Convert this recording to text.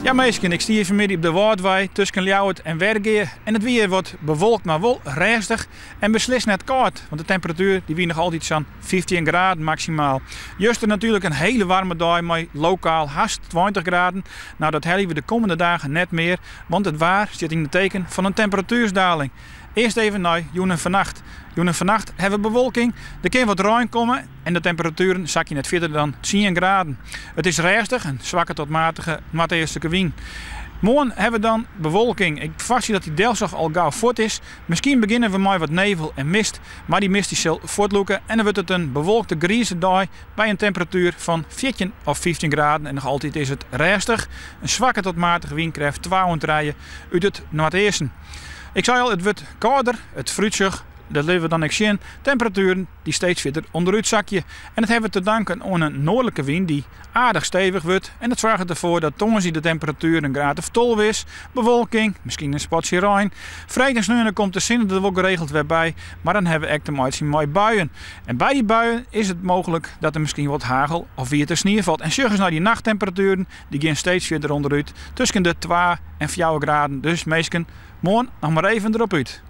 Ja meisken, ik sta hier vanmiddag op de Waardwei tussen Ljouwert en Wergeer. En het weer wordt bewolkt, maar wel rustig en beslist net koud. Want de temperatuur die wie nog altijd zo'n 15 graden maximaal. Juist er natuurlijk een hele warme dag met lokaal haast 20 graden. Nou, dat hebben we de komende dagen net meer, want het waar zit in het teken van een temperatuursdaling. Eerst even naar Joen en vannacht. Joen en vannacht hebben we bewolking, er kan wat ruim komen en de temperaturen zakken net verder dan 10 graden. Het is rustig, een zwakke tot matige noordoostelijke wind. Morgen hebben we dan bewolking. Ik verwacht dat die dinsdag al gauw voort is. Misschien beginnen we met wat nevel en mist, maar die mist die zal voortloeken en dan wordt het een bewolkte grijze dag bij een temperatuur van 14 of 15 graden. En nog altijd is het rustig. Een zwakke tot matige wind krijgt 200 rijden uit het noordoosten. Ik zei al, het wordt kouder, het fruitsig. Dat leveren we dan ook zien. Temperaturen die steeds verder onderuit zakje. En dat hebben we te danken aan een noordelijke wind die aardig stevig wordt. En dat zorgt ervoor dat tongen de temperatuur een graad of 12 is. Bewolking, misschien een spatje rein. Vrijdag en komt de zin er wel geregeld weer bij. Maar dan hebben we echt te maken met buien. En bij die buien is het mogelijk dat er misschien wat hagel of weer te sneeuw valt. En zorg eens naar die nachttemperaturen. Die gaan steeds verder onderuit. Tussen de 2 en 4 graden. Dus meesken, morgen nog maar even erop uit.